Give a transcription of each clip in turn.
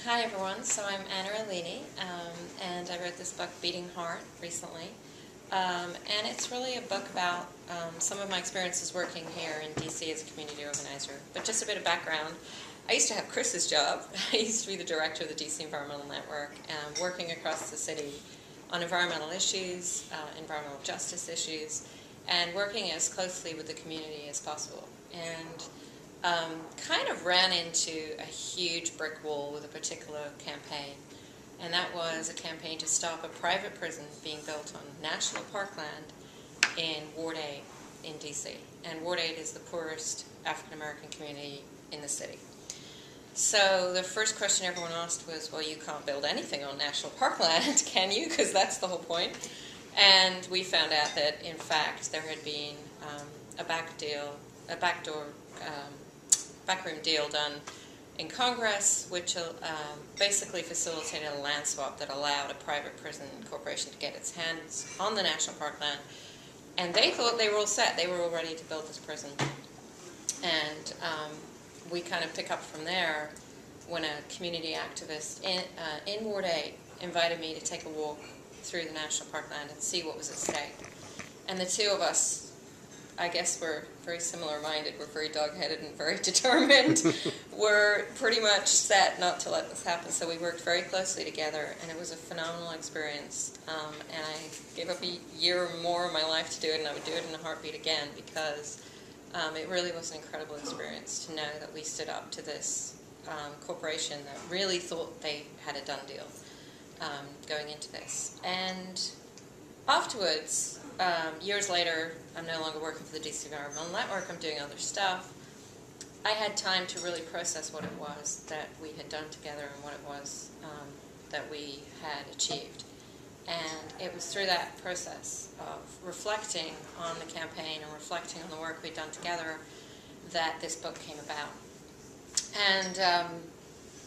Hi everyone, so I'm Anna El-Eini, and I wrote this book, Beating Heart, recently. And it's really a book about some of my experiences working here in DC as a community organizer. But just a bit of background, I used to have Chris's job. I used to be the director of the DC Environmental Network, working across the city on environmental issues, environmental justice issues, and working as closely with the community as possible. And kind of ran into a huge brick wall with a particular campaign, and that was a campaign to stop a private prison being built on National Parkland in Ward 8 in DC. And Ward 8 is the poorest African American community in the city. So the first question everyone asked was, well, you can't build anything on National Parkland, can you? Because that's the whole point. And we found out that, in fact, there had been a backroom deal done in Congress, which basically facilitated a land swap that allowed a private prison corporation to get its hands on the National Parkland. And they thought they were all set. They were all ready to build this prison. And we kind of pick up from there when a community activist in Ward 8 invited me to take a walk through the National Parkland and see what was at stake. And the two of us, I guess we're very similar-minded. We're very dog-headed and very determined. We're pretty much set not to let this happen. So we worked very closely together, and it was a phenomenal experience. And I gave up a year or more of my life to do it, and I would do it in a heartbeat again because it really was an incredible experience to know that we stood up to this corporation that really thought they had a done deal going into this. And afterwards, years later, I'm no longer working for the DC Environmental Network, I'm doing other stuff. I had time to really process what it was that we had done together and what it was that we had achieved. And it was through that process of reflecting on the campaign and reflecting on the work we'd done together that this book came about. And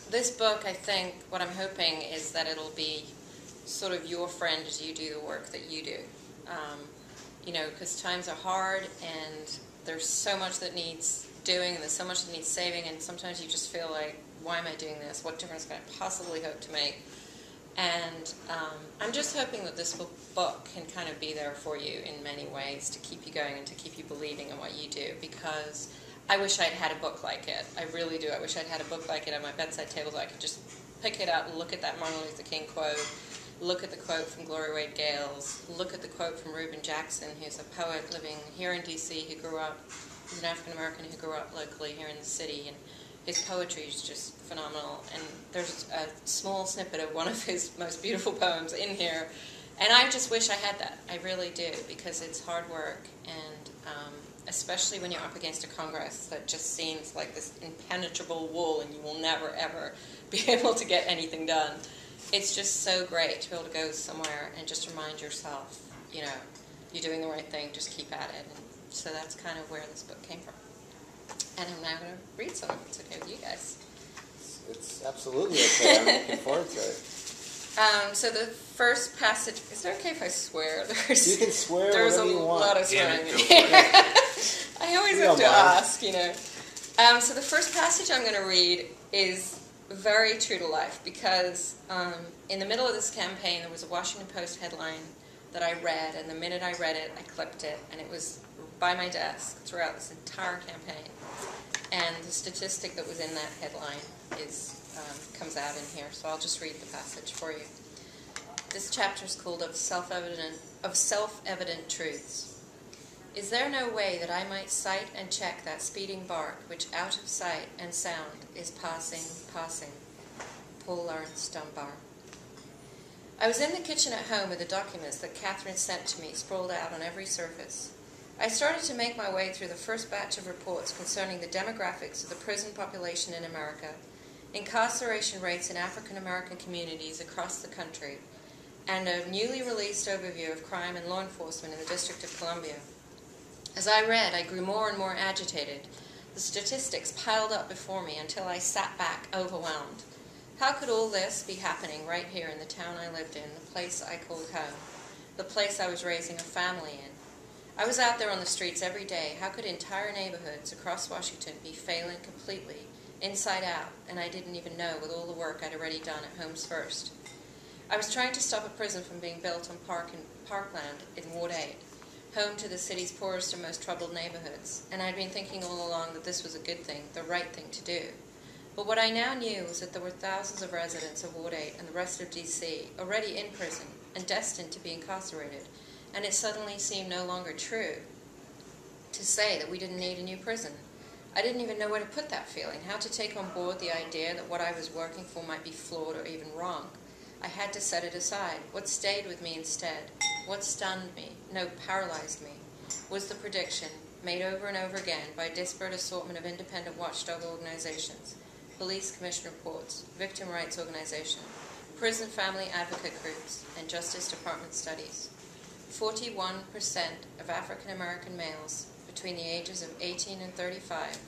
this book, I think, what I'm hoping is that it'll be sort of your friend as you do the work that you do. You know, because times are hard and there's so much that needs doing and there's so much that needs saving, and sometimes you just feel like, why am I doing this? What difference can I possibly hope to make? And I'm just hoping that this book can kind of be there for you in many ways to keep you going and to keep you believing in what you do, because I wish I'd had a book like it. I really do. I wish I'd had a book like it at my bedside table so I could just pick it up and look at that Martin Luther King quote, look at the quote from Gloria Wade Gales, look at the quote from Reuben Jackson, who's a poet living here in D.C. who grew up, he's an African American who grew up locally here in the city, and his poetry is just phenomenal. And there's a small snippet of one of his most beautiful poems in here, and I just wish I had that. I really do, because it's hard work, and especially when you're up against a Congress that just seems like this impenetrable wall and you will never, ever be able to get anything done. It's just so great to be able to go somewhere and just remind yourself, you know, you're doing the right thing, just keep at it. And so that's kind of where this book came from. And I'm now going to read some, if it's okay with you guys. It's absolutely okay. I'm looking forward to it. So the first passage, is it okay if I swear? You can swear there's whatever you want. There's a lot of swearing in Yeah. here. I always have to ask, you know. So the first passage I'm going to read is very true to life, because in the middle of this campaign there was a Washington Post headline that I read, and the minute I read it I clipped it, and it was by my desk throughout this entire campaign. And the statistic that was in that headline comes out in here, so I'll just read the passage for you. This chapter is called Of Self-Evident Truths. Is there no way that I might sight and check that speeding bark which out of sight and sound is passing? Paul Laurence Dunbar. I was in the kitchen at home with the documents that Catherine sent to me sprawled out on every surface. I started to make my way through the first batch of reports concerning the demographics of the prison population in America, incarceration rates in African American communities across the country, and a newly released overview of crime and law enforcement in the District of Columbia. As I read, I grew more and more agitated. The statistics piled up before me until I sat back, overwhelmed. How could all this be happening right here in the town I lived in, the place I called home, the place I was raising a family in? I was out there on the streets every day. How could entire neighborhoods across Washington be failing completely inside out, and I didn't even know with all the work I'd already done at Homes First. I was trying to stop a prison from being built on Parkland in Ward 8, home to the city's poorest and most troubled neighborhoods, and I'd been thinking all along that this was a good thing, the right thing to do. But what I now knew was that there were thousands of residents of Ward 8 and the rest of DC already in prison and destined to be incarcerated, and it suddenly seemed no longer true to say that we didn't need a new prison. I didn't even know where to put that feeling, how to take on board the idea that what I was working for might be flawed or even wrong. I had to set it aside. What stayed with me instead, what stunned me, no, paralyzed me, was the prediction, made over and over again by a disparate assortment of independent watchdog organizations, police commission reports, victim rights organizations, prison family advocate groups, and Justice Department studies. 41% of African American males between the ages of 18 and 35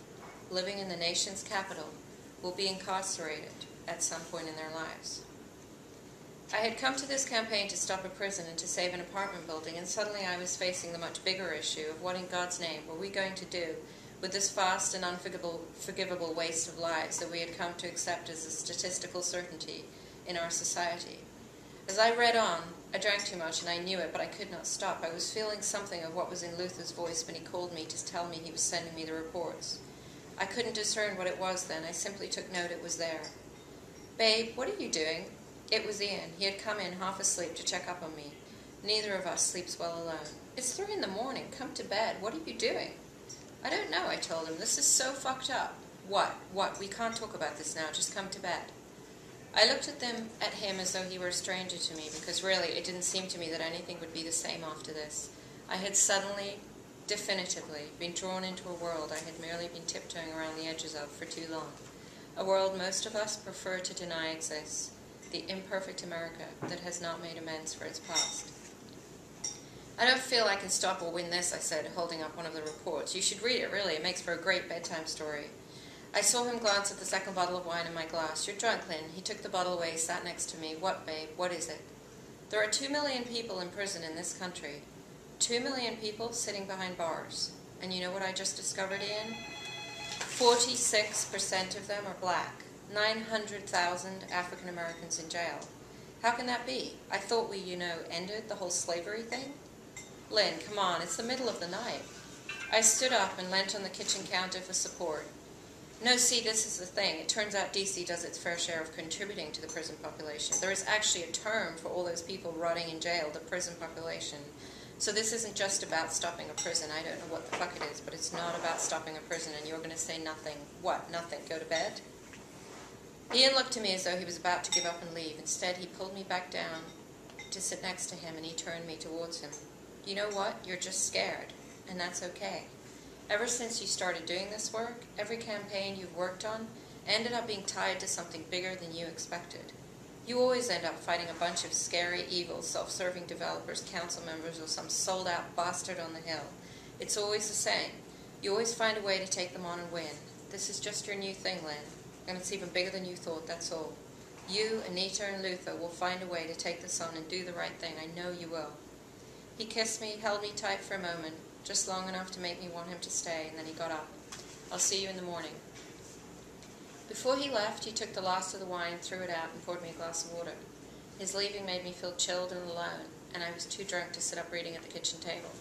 living in the nation's capital will be incarcerated at some point in their lives. I had come to this campaign to stop a prison and to save an apartment building, and suddenly I was facing the much bigger issue of what in God's name were we going to do with this vast and unforgivable waste of lives that we had come to accept as a statistical certainty in our society. As I read on, I drank too much and I knew it, but I could not stop. I was feeling something of what was in Luther's voice when he called me to tell me he was sending me the reports. I couldn't discern what it was then. I simply took note it was there. "Babe, what are you doing?" It was Ian. He had come in half asleep to check up on me. Neither of us sleeps well alone. "It's 3 a.m. Come to bed. What are you doing?" "I don't know," I told him. "This is so fucked up." What? We can't talk about this now. Just come to bed." I looked at him as though he were a stranger to me, because really it didn't seem to me that anything would be the same after this. I had suddenly, definitively, been drawn into a world I had merely been tiptoeing around the edges of for too long. A world most of us prefer to deny exists. The imperfect America that has not made amends for its past. "I don't feel I can stop or win this," I said, holding up one of the reports. "You should read it, really. It makes for a great bedtime story." I saw him glance at the second bottle of wine in my glass. "You're drunk, Lynn." He took the bottle away, sat next to me. "What, babe? What is it?" "There are 2 million people in prison in this country. 2 million people sitting behind bars. And you know what I just discovered, Ian? 46% of them are black. 900,000 African Americans in jail. How can that be? I thought we, ended the whole slavery thing." "Lynn, come on, it's the middle of the night." I stood up and leant on the kitchen counter for support. "No, see, this is the thing. It turns out DC does its fair share of contributing to the prison population. There is actually a term for all those people rotting in jail, the prison population. So this isn't just about stopping a prison. I don't know what the fuck it is, but it's not about stopping a prison, and you're going to say nothing." "What, nothing? Go to bed?" Ian looked at me as though he was about to give up and leave. Instead, he pulled me back down to sit next to him, and he turned me towards him. "You know what? You're just scared, and that's okay. Ever since you started doing this work, every campaign you've worked on ended up being tied to something bigger than you expected. You always end up fighting a bunch of scary, evil, self-serving developers, council members, or some sold-out bastard on the hill. It's always the same. You always find a way to take them on and win. This is just your new thing, Lynn. And it's even bigger than you thought, that's all. You, Anita, and Luther will find a way to take this on and do the right thing. I know you will." He kissed me, held me tight for a moment, just long enough to make me want him to stay, and then he got up. "I'll see you in the morning." Before he left, he took the last of the wine, threw it out, and poured me a glass of water. His leaving made me feel chilled and alone, and I was too drunk to sit up reading at the kitchen table.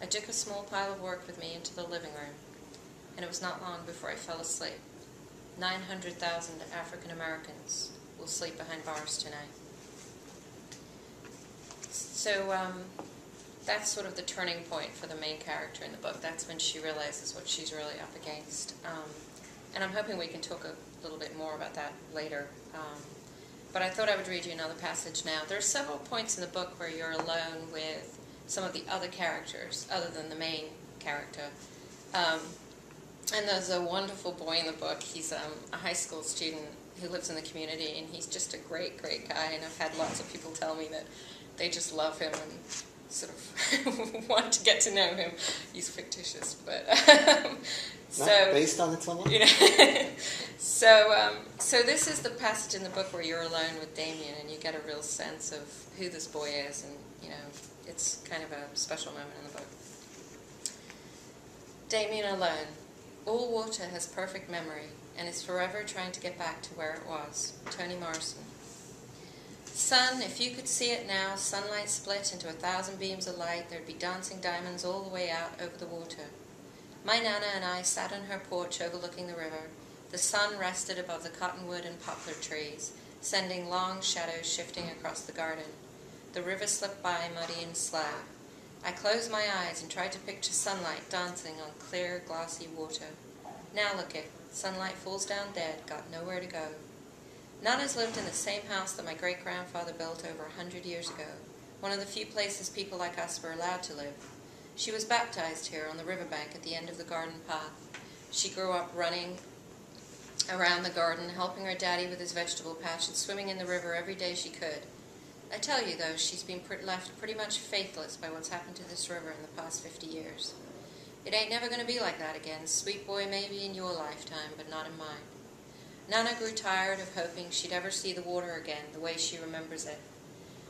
I took a small pile of work with me into the living room, and it was not long before I fell asleep. 900,000 African Americans will sleep behind bars tonight. So that's sort of the turning point for the main character in the book. That's when she realizes what she's really up against. And I'm hoping we can talk a little bit more about that later. But I thought I would read you another passage now. There are several points in the book where you're alone with some of the other characters, other than the main character. And there's a wonderful boy in the book. He's a high school student who lives in the community, and he's just a great, great guy. And I've had lots of people tell me that they just love him and sort of want to get to know him. He's fictitious, but Not based on someone. So this is the passage in the book where you're alone with Damien, and you get a real sense of who this boy is, and it's kind of a special moment in the book. Damien alone. All water has perfect memory and is forever trying to get back to where it was. Toni Morrison. Sun, if you could see it now, sunlight split into 1,000 beams of light, there'd be dancing diamonds all the way out over the water. My Nana and I sat on her porch overlooking the river. The sun rested above the cottonwood and poplar trees, sending long shadows shifting across the garden. The river slipped by, muddy and slow. I closed my eyes and tried to picture sunlight dancing on clear, glossy water. Now look it, sunlight falls down dead, got nowhere to go. Nana's lived in the same house that my great-grandfather built over 100 years ago, one of the few places people like us were allowed to live. She was baptized here on the riverbank at the end of the garden path. She grew up running around the garden, helping her daddy with his vegetable patch and swimming in the river every day she could. I tell you, though, she's been left pretty much faithless by what's happened to this river in the past 50 years. It ain't never going to be like that again, sweet boy, maybe in your lifetime, but not in mine. Nana grew tired of hoping she'd ever see the water again the way she remembers it.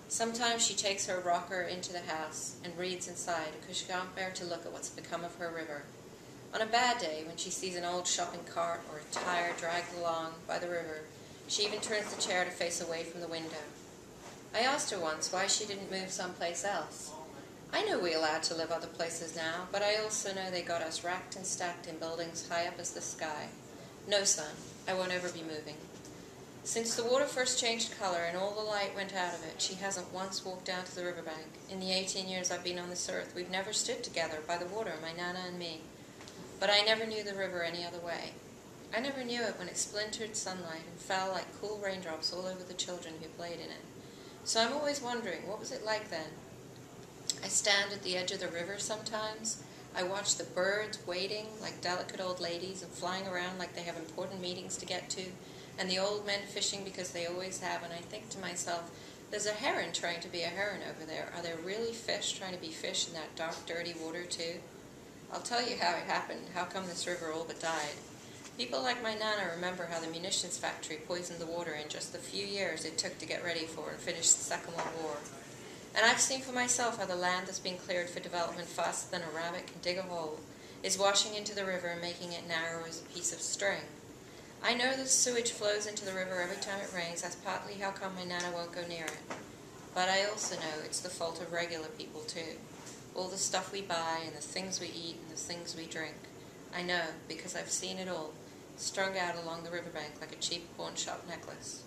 Sometimes she takes her rocker into the house and reads inside because she can't bear to look at what's become of her river. On a bad day, when she sees an old shopping cart or a tire dragged along by the river, she even turns the chair to face away from the window. I asked her once why she didn't move someplace else. I know we're allowed to live other places now, but I also know they got us racked and stacked in buildings high up as the sky. No, son, I won't ever be moving. Since the water first changed color and all the light went out of it, she hasn't once walked down to the riverbank. In the 18 years I've been on this earth, we've never stood together by the water, my Nana and me. But I never knew the river any other way. I never knew it when it splintered sunlight and fell like cool raindrops all over the children who played in it. So I'm always wondering, what was it like then? I stand at the edge of the river sometimes. I watch the birds waiting like delicate old ladies and flying around like they have important meetings to get to, and the old men fishing because they always have, and I think to myself, there's a heron trying to be a heron over there. Are there really fish trying to be fish in that dark, dirty water too? I'll tell you how it happened, how come this river all but died. People like my Nana remember how the munitions factory poisoned the water in just the few years it took to get ready for and finish the Second World War. And I've seen for myself how the land that's been cleared for development faster than a rabbit can dig a hole is washing into the river and making it narrow as a piece of string. I know the sewage flows into the river every time it rains. That's partly how come my Nana won't go near it. But I also know it's the fault of regular people too. All the stuff we buy and the things we eat and the things we drink. I know because I've seen it all, strung out along the riverbank like a cheap pawn shop necklace.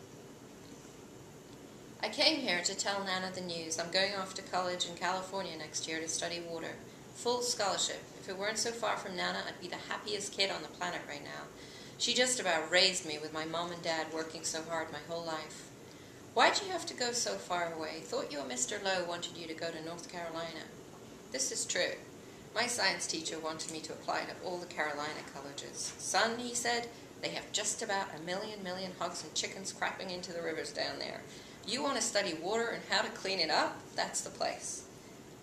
I came here to tell Nana the news. I'm going off to college in California next year to study water. Full scholarship. If it weren't so far from Nana, I'd be the happiest kid on the planet right now. She just about raised me with my mom and dad working so hard my whole life. Why'd you have to go so far away? Thought your Mr. Lowe wanted you to go to North Carolina. This is true. My science teacher wanted me to apply to all the Carolina colleges. Son, he said, they have just about a million hogs and chickens crapping into the rivers down there. You want to study water and how to clean it up? That's the place.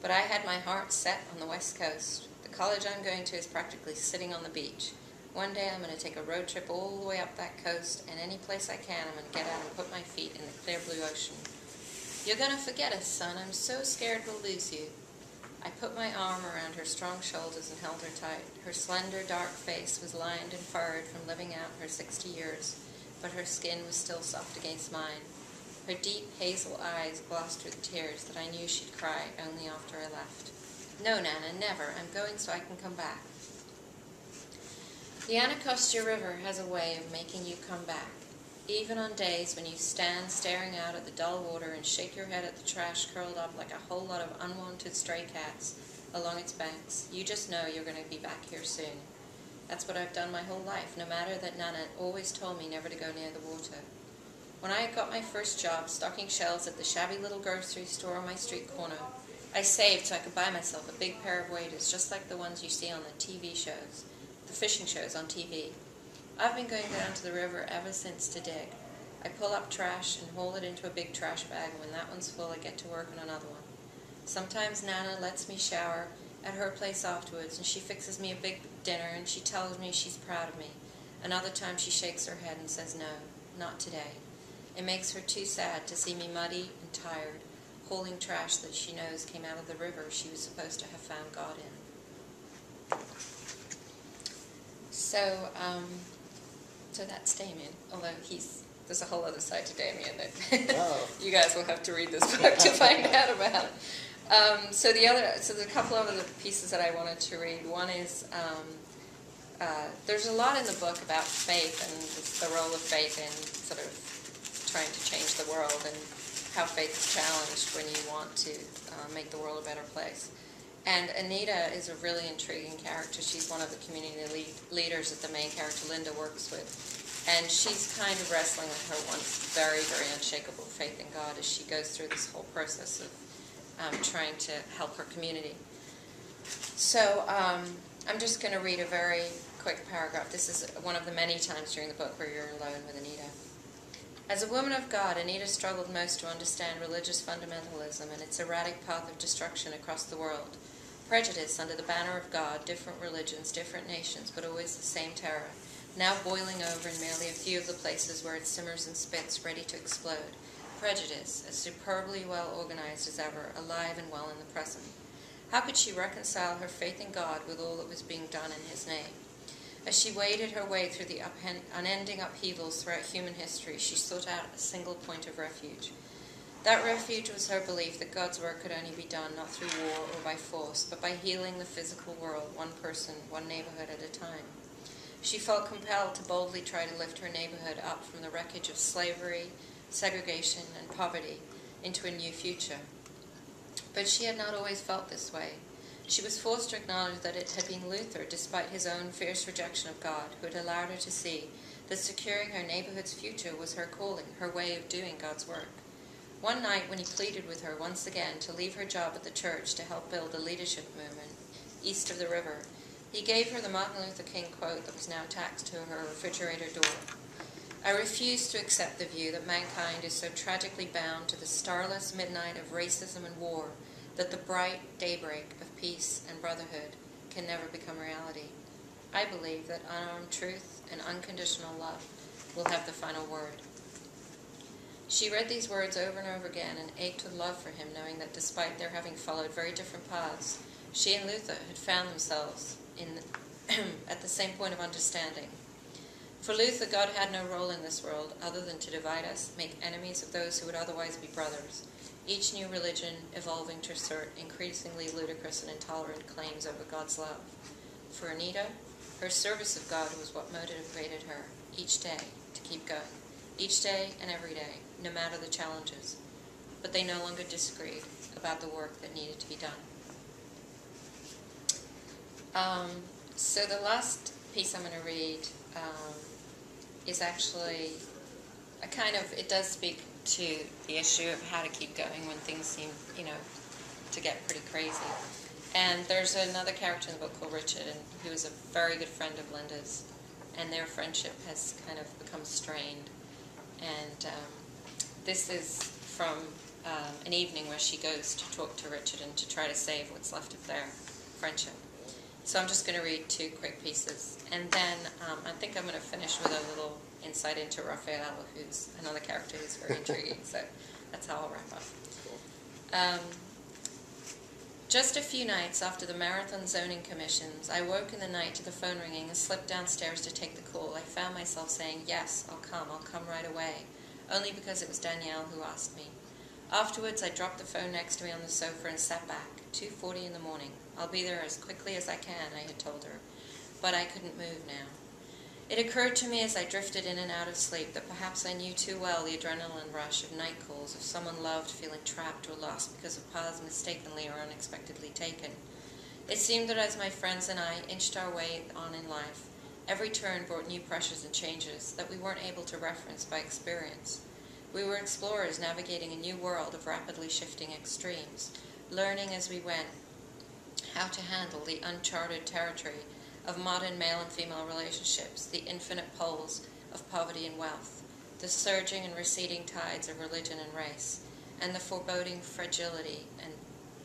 But I had my heart set on the West Coast. The college I'm going to is practically sitting on the beach. One day I'm going to take a road trip all the way up that coast, and any place I can I'm going to get out and put my feet in the clear blue ocean. You're going to forget us, son. I'm so scared we'll lose you. I put my arm around her strong shoulders and held her tight. Her slender, dark face was lined and furrowed from living out her 60 years, but her skin was still soft against mine. Her deep hazel eyes glossed with tears that I knew she'd cry only after I left. No, Nana, never. I'm going so I can come back. The Anacostia River has a way of making you come back. Even on days when you stand staring out at the dull water and shake your head at the trash curled up like a whole lot of unwanted stray cats along its banks, you just know you're going to be back here soon. That's what I've done my whole life, no matter that Nana always told me never to go near the water. When I got my first job stocking shelves at the shabby little grocery store on my street corner, I saved so I could buy myself a big pair of waders just like the ones you see on the TV shows, the fishing shows on TV. I've been going down to the river ever since to dig. I pull up trash and haul it into a big trash bag, and when that one's full I get to work on another one. Sometimes Nana lets me shower at her place afterwards, and she fixes me a big dinner and she tells me she's proud of me. Another time she shakes her head and says no, not today. It makes her too sad to see me muddy and tired, hauling trash that she knows came out of the river she was supposed to have found God in. So, so that's Damien, although there's a whole other side to Damien that you guys will have to read this book to find out about. So there's a couple of other pieces that I wanted to read. One is, there's a lot in the book about faith and the role of faith in sort of trying to change the world, and how faith is challenged when you want to make the world a better place. And Anita is a really intriguing character. She's one of the community leaders that the main character, Linda, works with. And she's kind of wrestling with her once very, very unshakable faith in God as she goes through this whole process of trying to help her community. So I'm just going to read a very quick paragraph. This is one of the many times during the book where you're alone with Anita. As a woman of God, Anita struggled most to understand religious fundamentalism and its erratic path of destruction across the world. Prejudice under the banner of God, different religions, different nations, but always the same terror, now boiling over in merely a few of the places where it simmers and spits, ready to explode. Prejudice, as superbly well organized as ever, alive and well in the present. How could she reconcile her faith in God with all that was being done in His name? As she waded her way through the unending upheavals throughout human history, she sought out a single point of refuge. That refuge was her belief that God's work could only be done not through war or by force, but by healing the physical world, one person, one neighborhood at a time. She felt compelled to boldly try to lift her neighborhood up from the wreckage of slavery, segregation, and poverty into a new future. But she had not always felt this way. She was forced to acknowledge that it had been Luther, despite his own fierce rejection of God, who had allowed her to see that securing her neighborhood's future was her calling, her way of doing God's work. One night when he pleaded with her once again to leave her job at the church to help build a leadership movement east of the river, he gave her the Martin Luther King quote that was now tacked to her refrigerator door. I refuse to accept the view that mankind is so tragically bound to the starless midnight of racism and war that the bright daybreak of peace and brotherhood can never become reality. I believe that unarmed truth and unconditional love will have the final word. She read these words over and over again and ached with love for him, knowing that despite their having followed very different paths, she and Luther had found themselves at the same point of understanding. For Luther, God had no role in this world other than to divide us, make enemies of those who would otherwise be brothers, each new religion evolving to assert increasingly ludicrous and intolerant claims over God's love. For Anita, her service of God was what motivated her each day to keep going, each day and every day, no matter the challenges. But they no longer disagreed about the work that needed to be done. So the last piece I'm going to read is actually it does speak to the issue of how to keep going when things seem, to get pretty crazy. And there's another character in the book called Richard, and he was a very good friend of Linda's, and their friendship has kind of become strained. And this is from an evening where she goes to talk to Richard and to try to save what's left of their friendship. So I'm just going to read two quick pieces, and then I think I'm going to finish with a little insight into Raphael, who's another character who's very intriguing. So that's how I'll wrap up. Just a few nights after the marathon zoning commissions, I woke in the night to the phone ringing and slipped downstairs to take the call. I found myself saying, yes, I'll come right away, only because it was Danielle who asked me. Afterwards, I dropped the phone next to me on the sofa and sat back, 2:40 in the morning. I'll be there as quickly as I can, I had told her, but I couldn't move now. It occurred to me as I drifted in and out of sleep that perhaps I knew too well the adrenaline rush of night calls of someone loved feeling trapped or lost because of paths mistakenly or unexpectedly taken. It seemed that as my friends and I inched our way on in life, every turn brought new pressures and changes that we weren't able to reference by experience. We were explorers navigating a new world of rapidly shifting extremes, learning as we went how to handle the uncharted territory of modern male and female relationships, the infinite poles of poverty and wealth, the surging and receding tides of religion and race, and the foreboding fragility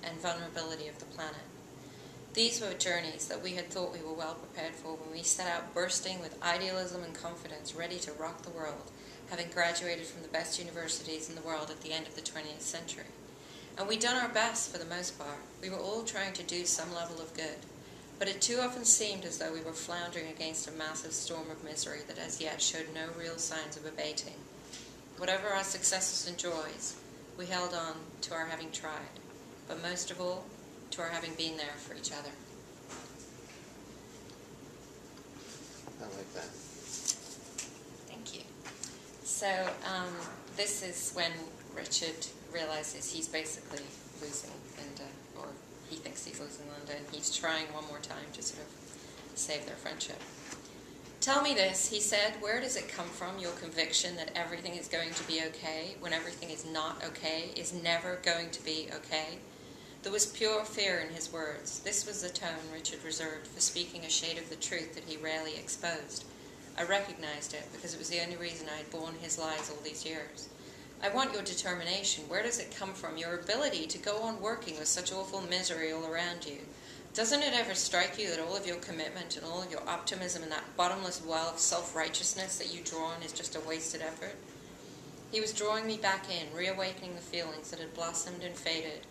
and vulnerability of the planet. These were journeys that we had thought we were well prepared for when we set out bursting with idealism and confidence, ready to rock the world, having graduated from the best universities in the world at the end of the 20th century. And we'd done our best for the most part. We were all trying to do some level of good. but it too often seemed as though we were floundering against a massive storm of misery that as yet showed no real signs of abating. Whatever our successes and joys, we held on to our having tried, but most of all, to our having been there for each other. I like that. Thank you. So this is when Richard realizes he's basically losing Linda, or he thinks he's losing Linda, and he's trying one more time to sort of save their friendship. Tell me this, he said, where does it come from, your conviction that everything is going to be okay when everything is not okay, is never going to be okay? There was pure fear in his words. This was the tone Richard reserved for speaking a shade of the truth that he rarely exposed. I recognized it because it was the only reason I had borne his lies all these years. I want your determination. Where does it come from? Your ability to go on working with such awful misery all around you. Doesn't it ever strike you that all of your commitment and all of your optimism and that bottomless well of self-righteousness that you draw on is just a wasted effort? He was drawing me back in, reawakening the feelings that had blossomed and faded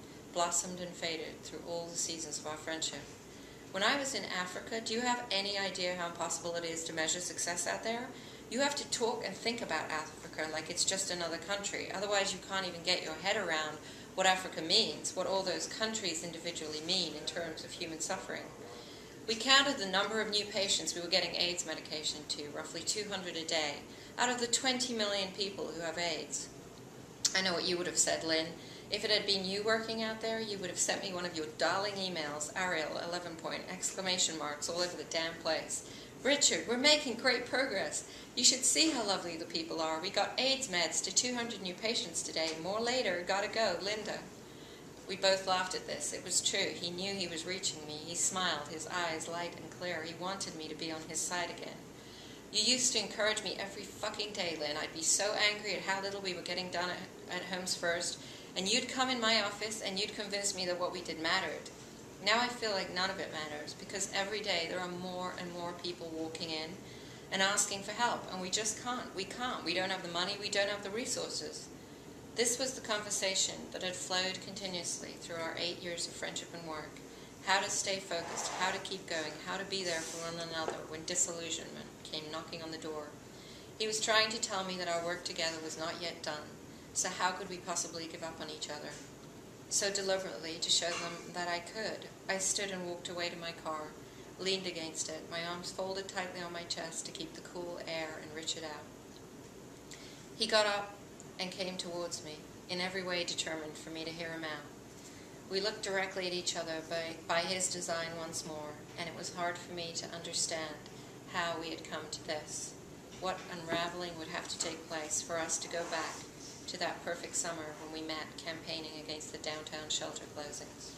through all the seasons of our friendship. When I was in Africa, do you have any idea how impossible it is to measure success out there? You have to talk and think about Africa like it's just another country. Otherwise, you can't even get your head around what Africa means, what all those countries individually mean in terms of human suffering. We counted the number of new patients we were getting AIDS medication to, roughly 200 a day, out of the 20 million people who have AIDS. I know what you would have said, Lynn. If it had been you working out there, you would have sent me one of your darling emails, Ariel, 11 point, exclamation marks all over the damn place. Richard, we're making great progress. You should see how lovely the people are. We got AIDS meds to 200 new patients today. More later. Gotta go. Linda. We both laughed at this. It was true. He knew he was reaching me. He smiled, his eyes light and clear. He wanted me to be on his side again. You used to encourage me every fucking day, Lynn. I'd be so angry at how little we were getting done at Homes First, and you'd come in my office and you'd convince me that what we did mattered. Now I feel like none of it matters, because every day there are more and more people walking in and asking for help, and we just can't. We can't. We don't have the money. We don't have the resources. This was the conversation that had flowed continuously through our 8 years of friendship and work. How to stay focused, how to keep going, how to be there for one another when disillusionment came knocking on the door. He was trying to tell me that our work together was not yet done, so how could we possibly give up on each other? So deliberately, to show them that I could, I stood and walked away to my car, leaned against it, my arms folded tightly on my chest to keep the cool air and Richard out. He got up and came towards me, in every way determined for me to hear him out. We looked directly at each other by his design once more, and it was hard for me to understand how we had come to this, what unraveling would have to take place for us to go back to that perfect summer when we met campaigning against the downtown shelter closings.